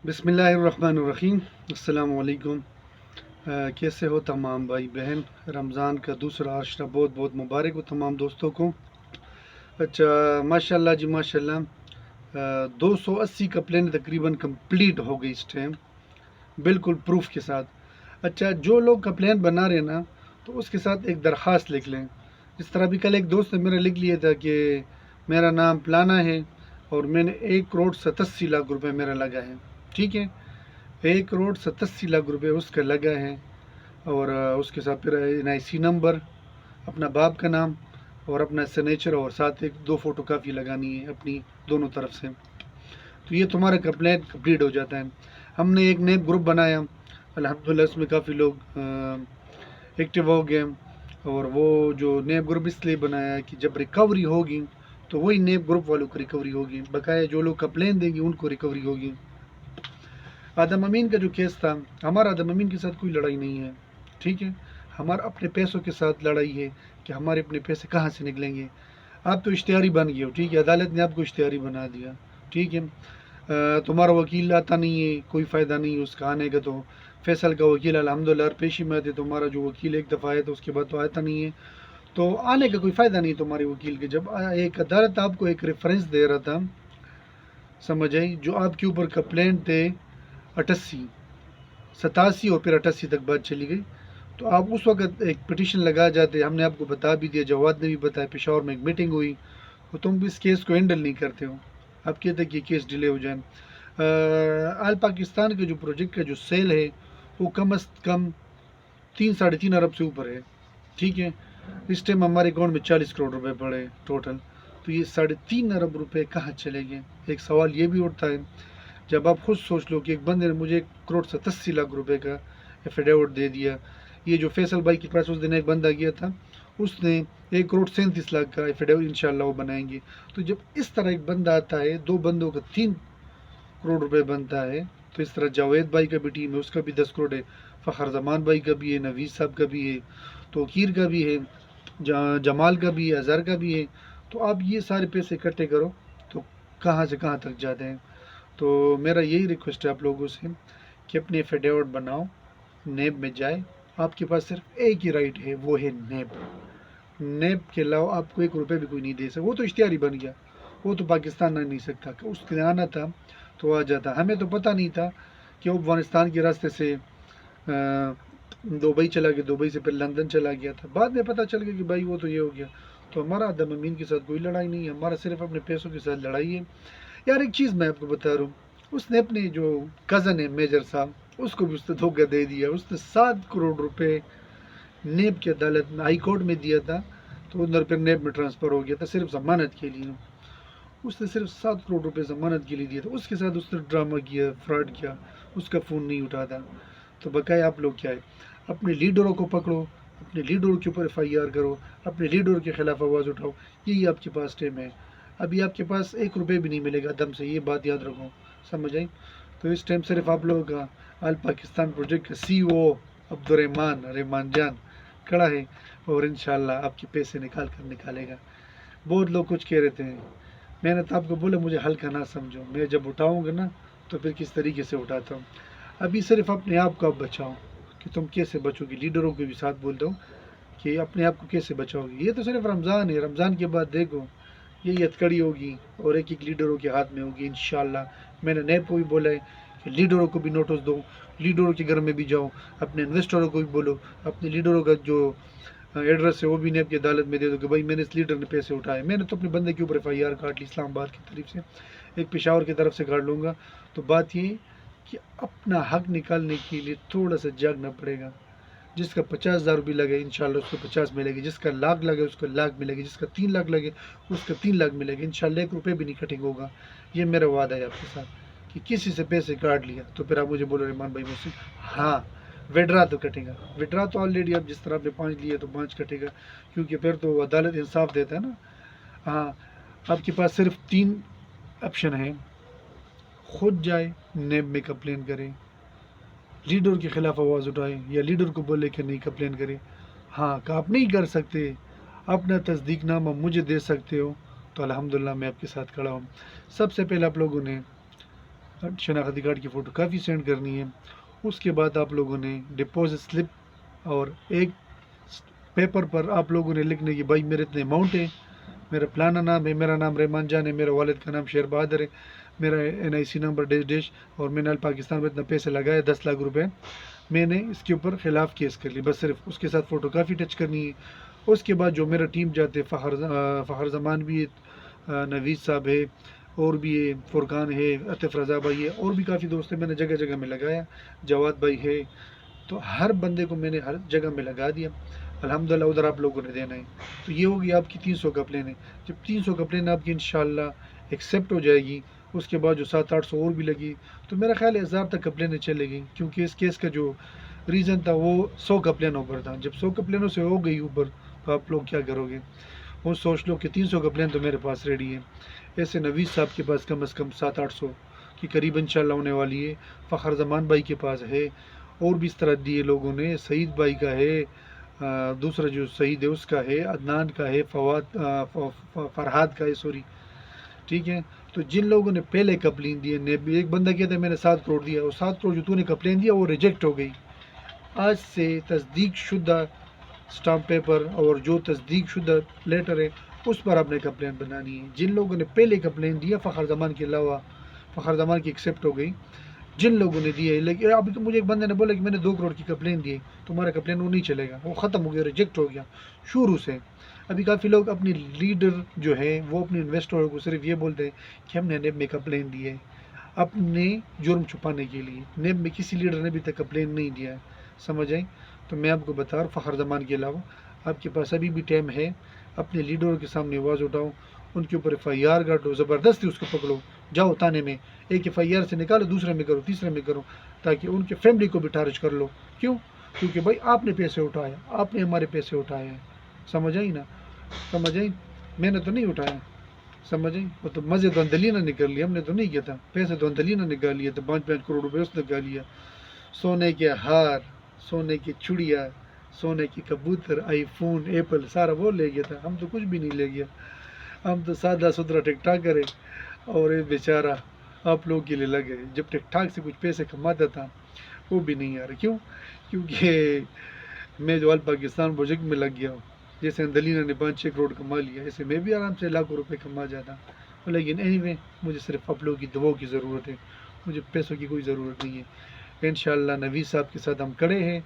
بسم اللہ الرحمن الرحیم۔ السلام علیکم۔ کیسے ہو تمام بھائی بہن؟ رمضان کا دوسرا عشرہ بہت بہت مبارک ہو تمام دوستوں کو۔ اچھا، ماشاءاللہ جی ماشاءاللہ، 280 کمپلین تقریباً کمپلیٹ ہو گئی اس ٹائم، بالکل پروف کے ساتھ۔ اچھا، جو لوگ کمپلین بنا رہے ہیں نا، تو اس کے ساتھ ایک درخواست لکھ لیں۔ جس طرح بھی کل ایک دوست نے میرا لکھ لیا تھا کہ میرا نام پلانا ہے اور میں نے 1,87,00,000 روپے میرا لگا ہے، ٹھیک ہے، 1,87,00,000 روپے اس کا لگا ہے، اور اس کے ساتھ پھر NIC نمبر، اپنا باپ کا نام اور اپنا سگنیچر، اور ساتھ ایک 2 فوٹو کاپی لگانی ہے اپنی دونوں طرف سے، تو یہ تمہارا کمپلین کمپلیٹ ہو جاتا ہے۔ ہم نے ایک نیب گروپ بنایا، الحمدللہ اس میں کافی لوگ ایکٹیو ہو گئے، اور وہ جو نیب گروپ اس لیے بنایا کہ جب ریکوری ہوگی تو وہی نیب گروپ والوں کو ریکوری ہوگی، بقایا جو لوگ کمپلین دیں گے ان کو ریکوری ہوگی۔ آدم امین کا جو کیس تھا، ہمارا آدم امین کے ساتھ کوئی لڑائی نہیں ہے، ٹھیک ہے، ہمارا اپنے پیسوں کے ساتھ لڑائی ہے کہ ہمارے اپنے پیسے کہاں سے نکلیں گے۔ آپ تو اشتہاری بن گئے ہو، ٹھیک ہے، عدالت نے آپ کو اشتہاری بنا دیا، ٹھیک ہے، تمہارا وکیل آتا نہیں ہے، کوئی فائدہ نہیں اس کا آنے کا، تو فیصل کا وکیل الحمدللہ ہر پیشی میں آتے، تمہارا جو وکیل ایک دفعہ آیا تو اس کے بعد تو آتا نہیں ہے، تو آنے کا کوئی فائدہ نہیں تمہارے وکیل کے۔ جب ایک عدالت آپ کو ایک ریفرنس دے رہا تھا، سمجھ آئی، جو آپ کے اوپر کمپلینٹ تھے 88، 87 اور پھر 88 تک بات چلی گئی، تو آپ اس وقت ایک پٹیشن لگا جاتے، ہم نے آپ کو بتا بھی دیا، جواد نے بھی بتایا، پشاور میں ایک میٹنگ ہوئی، تو تم اس کیس کو ہینڈل نہیں کرتے ہو، آپ کہتے ہیں کہ کیس ڈیلے ہو جائیں۔ آل پاکستان کے جو پروجیکٹ کا جو سیل ہے وہ کم از کم 3 سے 3.5 ارب سے اوپر ہے، ٹھیک ہے، اس ٹائم ہمارے اکاؤنٹ میں 40 کروڑ روپے پڑے ٹوٹل، تو یہ 3.5 ارب روپے کہاں چلے گئے؟ ایک سوال یہ بھی اٹھتا ہے، جب آپ خود سوچ لو کہ ایک بندے نے مجھے 1,87,00,000 روپے کا ایفیڈیوٹ دے دیا، یہ جو فیصل بھائی کے پاس اس دن ایک بندہ گیا تھا، اس نے 1,37,00,000 کا ایفیڈیوٹ انشاءاللہ وہ بنائیں گے، تو جب اس طرح ایک بندہ آتا ہے، 2 بندوں کا 3 کروڑ روپے بنتا ہے، تو اس طرح جاوید بھائی کا بھی ٹیم ہے، اس کا بھی 10 کروڑ ہے، فخر زمان بھائی کا بھی ہے، نویز صاحب کا بھی ہے، توقیر کا بھی ہے، جمال کا بھی ہے، اظہر کا بھی ہے، تو آپ یہ سارے پیسے اکٹھے کرو تو کہاں سے کہاں تک جاتے ہیں۔ تو میرا یہی ریکویسٹ ہے آپ لوگوں سے کہ اپنے ایفیڈیوٹ بناؤ، نیب میں جائے، آپ کے پاس صرف ایک ہی رائٹ ہے، وہ ہے نیب، نیب کے علاوہ آپ کو 1 روپے بھی کوئی نہیں دے سکتا، وہ تو اشتہاری بن گیا، وہ تو پاکستان آ نہیں سکتا، کہ اس کے آنا تھا تو آ جاتا، ہمیں تو پتہ نہیں تھا کہ وہ افغانستان کے راستے سے دبئی چلا گیا، دبئی سے پھر لندن چلا گیا تھا، بعد میں پتہ چل گیا کہ بھائی وہ تو یہ ہو گیا، تو ہمارا آدم امین کے ساتھ کوئی لڑائی نہیں ہے، ہمارا صرف اپنے پیسوں کے ساتھ لڑائی ہے۔ یار ایک چیز میں آپ کو بتا رہا ہوں، اس نے اپنے جو کزن ہے میجر صاحب، اس کو بھی اس نے دھوکہ دے دیا، اس نے 7 کروڑ روپے نیب کی عدالت میں ہائی کورٹ میں دیا تھا، تو ادھر پھر نیب میں ٹرانسفر ہو گیا تھا صرف ضمانت کے لیے، اس نے صرف 7 کروڑ روپے ضمانت کے لیے دیا تھا، اس کے ساتھ اس نے ڈرامہ کیا، فراڈ کیا، اس کا فون نہیں اٹھاتا، تو بقایا آپ لوگ کیا ہے، اپنے لیڈروں کو پکڑو، اپنے لیڈروں کے اوپر FIR کرو، اپنے لیڈروں کے خلاف آواز اٹھاؤ، یہی آپ کے پاس ٹائم ہے، ابھی آپ کے پاس 1 روپے بھی نہیں ملے گا دم سے، یہ بات یاد رکھو، سمجھ آئی؟ تو اس ٹائم صرف آپ لوگوں کا آل پاکستان پروجیکٹ کا CEO رحمان جان کھڑا ہے، اور انشاءاللہ آپ کے پیسے نکال کر نکالے گا۔ بہت لوگ کچھ کہہ رہے ہیں، میں نے تو آپ کو بولا مجھے ہلکا نہ سمجھو، میں جب اٹھاؤں گا نا تو پھر کس طریقے سے اٹھاتا ہوں، ابھی صرف اپنے آپ کو آپ بچاؤ، کہ تم کیسے بچو گے، لیڈروں کو بھی ساتھ بول دو کہ اپنے آپ کو کیسے بچاؤ گے، یہ تو صرف رمضان ہے، رمضان کے بعد دیکھو یہ ہتکڑی ہوگی اور ایک ایک لیڈروں کے ہاتھ میں ہوگی انشاءاللہ۔ میں نے نیب کو بھی بولا ہے کہ لیڈروں کو بھی نوٹس دو، لیڈروں کے گھر میں بھی جاؤ، اپنے انویسٹروں کو بھی بولو، اپنے لیڈروں کا جو ایڈریس ہے وہ بھی نیب کی عدالت میں دے دو کہ بھائی میں نے اس لیڈر نے پیسے اٹھائے، میں نے تو اپنے بندے کے اوپر FIR کاٹ لی اسلام آباد کی طرف سے، ایک پشاور کی طرف سے کاٹ لوں گا، تو بات یہ کہ اپنا حق نکالنے کے لیے تھوڑا سا جاگنا پڑے گا، جس کا 50,000 روپئے لگے انشاءاللہ اس کو 50 ملے گی، جس کا لاکھ لگے اس کو لاکھ ملے گی، جس کا 3 لاکھ لگے اس کا 3 لاکھ ملے گا، انشاءاللہ 1 روپے بھی نہیں کٹنگ ہوگا، یہ میرا وعدہ ہے آپ کے ساتھ، کہ کسی سے پیسے کاٹ لیا تو پھر آپ مجھے بولو رحمان بھائی مجھ سے، ہاں وڈرا تو کٹے گا، وڈرا تو آلریڈی اب جس طرح آپ نے 5 لیے تو 5 کٹے گا، کیونکہ پھر تو عدالت انصاف دیتا ہے نا۔ ہاں، آپ کے پاس صرف 3 آپشن ہیں، خود جائے نیب میں کمپلین کریں، لیڈر کے خلاف آواز اٹھائیں، یا لیڈر کو بولے کہ نہیں کمپلین کریں۔ ہاں کہ آپ نہیں کر سکتے، اپنا تصدیق نامہ مجھے دے سکتے ہو، تو الحمدللہ میں آپ کے ساتھ کھڑا ہوں۔ سب سے پہلے آپ لوگوں نے شناختی کارڈ کی فوٹو کافی سینڈ کرنی ہے. اس کے بعد آپ لوگوں نے ڈپازٹ سلپ اور ایک پیپر پر آپ لوگوں نے لکھنے کی بھائی میرے اتنے اماؤنٹ ہے, میرا فلانا نام ہے, میرا نام رحمان جان ہے, میرے والد کا نام شیر بہادر ہے, میرا NIC نمبر ڈیش ڈیش, اور میں نے پاکستان میں اتنا پیسے لگائے 10 لاکھ روپے, میں نے اس کے اوپر خلاف کیس کر لی. بس صرف اس کے ساتھ فوٹو کافی ٹچ کرنی ہے. اس کے بعد جو میرا ٹیم جاتے, فخر زمان بھی ہے, نوید صاحب ہے, اور بھی ہے, فرقان ہے, عطف رضا بھائی ہے, اور بھی کافی دوست ہیں, میں نے جگہ جگہ میں لگایا, جواد بھائی ہے, تو ہر بندے کو میں نے ہر جگہ میں لگا دیا. الحمدللہ ادھر آپ لوگوں نے دینا ہے. تو یہ ہوگی آپ کی 300 کپلین. جب 300 کپلین آپ کی انشاءاللہ ایکسیپٹ ہو جائے گی, اس کے بعد جو 700-800 اور بھی لگی, تو میرا خیال ہے 1000 تک کپلینیں چلے گی. کیونکہ اس کیس کا جو ریزن تھا وہ 100 کپلینوں پر تھا. جب 100 کپلینوں سے ہو گئی اوپر, تو آپ لوگ کیا کرو گے؟ وہ سوچ لو کہ 300 کپلین تو میرے پاس ریڈی ہے. ایسے نوید صاحب کے پاس کم از کم 700-800 کی قریب انشاءاللہ ہونے والی ہے. فخر زمان بھائی کے پاس ہے, اور بھی اس طرح دیے لوگوں نے. سعید بھائی کا ہے, دوسرا جو سعید ہے اس کا ہے, عدنان کا ہے, فرحاد کا ہے, سوری, ٹھیک ہے. تو جن لوگوں نے پہلے کپلین دیے, ایک بندہ کہتا ہے میں نے 7 کروڑ دیا, اور 7 کروڑ جو تو نے کپلین دیا وہ ریجیکٹ ہو گئی. آج سے تصدیق شدہ سٹامپ پیپر اور جو تصدیق شدہ لیٹر ہے اس پر آپ نے کمپلین بنانی ہے. جن لوگوں نے پہلے کمپلین دیا, فخر زمان کے علاوہ, فخر زمان کی ایکسیپٹ ہو گئی, جن لوگوں نے دی ہے. لیکن ابھی تو مجھے ایک بندے نے بولا کہ میں نے 2 کروڑ کی کمپلین دی, تمہارا کمپلین وہ نہیں چلے گا, وہ ختم ہو گیا, ریجیکٹ ہو گیا شروع سے. ابھی کافی لوگ اپنی لیڈر جو ہے وہ اپنے انویسٹر کو صرف یہ بولتے ہیں کہ ہم نے نیب میں کمپلین دی ہے اپنے جرم چھپانے کے لیے. نیب میں کسی لیڈر نے ابھی تک کمپلین نہیں دیا ہے, سمجھ آئیں؟ تو میں آپ کو بتا رہا ہوں, فخر زمان کے علاوہ آپ کے پاس ابھی بھی ٹائم ہے. اپنے لیڈروں کے سامنے آواز اٹھاؤ, ان کے اوپر FIR کاٹو, زبردستی اس کو پکڑو, جاؤ تانے میں, ایک FIR سے نکالو, دوسرے میں کرو, تیسرے میں کرو, تاکہ ان کے فیملی کو بھی ٹارچ کر لو. کیوں؟ کیونکہ بھائی آپ نے پیسے اٹھایا, آپ نے ہمارے پیسے اٹھائے ہیں, سمجھ آئی نا؟ سمجھ آئی؟ میں نے تو نہیں اٹھایا, سمجھ آئی؟ وہ تو مزے تو اندلی نہ نکل لیا, ہم نے تو نہیں کیا تھا. پیسے تو اندلی نہ نکال لیا تھا, 5-5 کروڑ روپے اس نے نکال لیا. سونے کے ہار, سونے کی چڑیا, سونے کی کبوتر, iPhone, ایپل, سارا وہ لے گیا تھا. ہم تو کچھ بھی نہیں لے گیا, ہم تو سادہ ستھرا ٹک ٹاک کرے, اور یہ بیچارہ آپ لوگوں کے لیے لگے. جب ٹک ٹاک سے کچھ پیسے کماتا تھا وہ بھی نہیں آ رہے. کیوں؟ کیونکہ میں جو پاکستان پروجیکٹ میں لگ گیا ہوں, جیسے اندلینا نے 5-6 کروڑ کما لیا, ایسے میں بھی آرام سے لاکھوں روپے کما جاتا. لیکن اینی مجھے صرف آپ لوگوں کی دعاؤں کی ضرورت ہے, مجھے پیسوں کی کوئی ضرورت نہیں ہے. انشاءاللہ نوید صاحب کے ساتھ ہم کھڑے ہیں,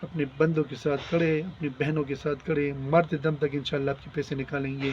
اپنے بندوں کے ساتھ کھڑے ہیں, اپنی بہنوں کے ساتھ کھڑے ہیں, مرتے دم تک انشاءاللہ آپ کے پیسے نکالیں گے.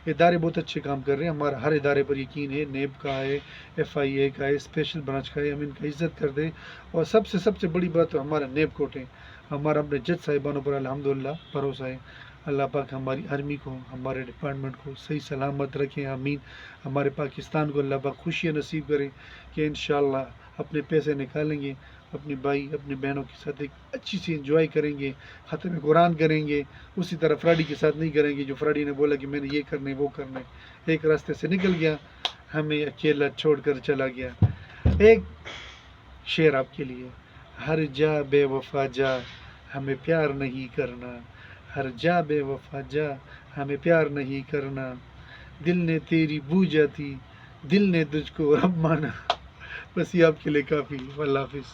ادارے بہت اچھے کام کر رہے ہیں, ہمارا ہر ادارے پر یقین ہے. نیب کا ہے, FIA کا ہے, اسپیشل برانچ کا ہے, ہم ان کا عزت کرتے ہیں. اور سب سے بڑی بات تو ہمارا نیب کوٹ ہے, ہمارا اپنے جج صاحبانوں پر الحمدللہ بھروسہ ہے. اللہ پاک ہماری آرمی کو, ہمارے ڈپارٹمنٹ کو صحیح سلامت رکھیں, آمین. ہمارے پاکستان کو اللہ پاک خوشیاں نصیب کرے کہ انشاءاللہ اپنے پیسے نکالیں گے, اپنی بھائی اپنی بہنوں کے ساتھ ایک اچھی سی انجوائے کریں گے, ختم قرآن کریں گے. اسی طرح فراڈی کے ساتھ نہیں کریں گے, جو فراڈی نے بولا کہ میں نے یہ کرنا ہے وہ کرنا ہے, ایک راستے سے نکل گیا, ہمیں اکیلا چھوڑ کر چلا گیا. ایک شعر آپ کے لیے, ہر جا بے وفا جا ہمیں پیار نہیں کرنا, ہر جا بے وفا جا ہمیں پیار نہیں کرنا, دل نے تیری بو جاتی, دل نے تجھ کو رب مانا. بس یہ آپ کے لیے کافی. اللہ حافظ.